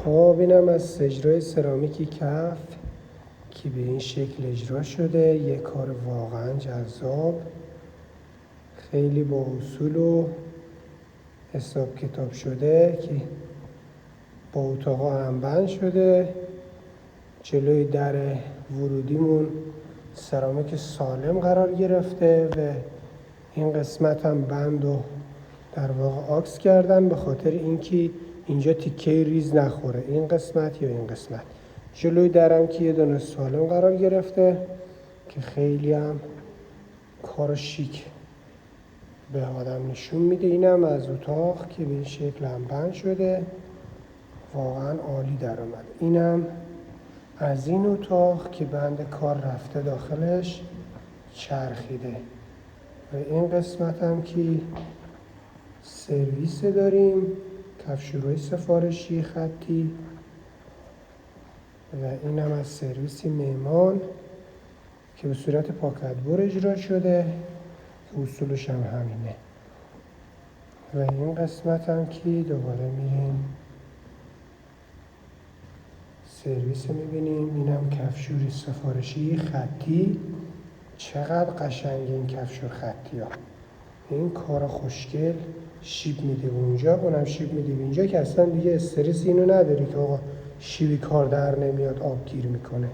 خب اینم از اجرای سرامیکی کف که به این شکل اجرا شده. یه کار واقعا جذاب، خیلی با اصول و حساب کتاب شده که با اتاقا همبند شده. جلوی در ورودیمون سرامیک سالم قرار گرفته و این قسمت هم بند و در واقع آکس کردن به خاطر اینکه اینجا تیکه ریز نخوره، این قسمت یا این قسمت. جلوی درم که یه دونه سالم قرار گرفته که خیلی هم کار شیک به آدم نشون میده. اینم از اتاق که به این شکل هم بند شده، واقعا عالی در اومد. اینم از این اتاق که بند کار رفته داخلش چرخیده و این قسمت هم که سرویس داریم، کفشوهای سفارشی خطی و اینم از سرویس مهمان که به صورت پاکتبر اجرا شده، اصولش هم همینه. و این قسمت هم که دوباره میریم سرویس میبینیم. اینم کفشوی سفارشی خطی. چقدر قشنگ این کفشور خطی ها، این کار خوشگل. شیب میده اونجا، اونم شیب میده اینجا که اصلا دیگه استرس اینو نداری که آقا شیبی کار در نمیاد، آب گیر میکنه.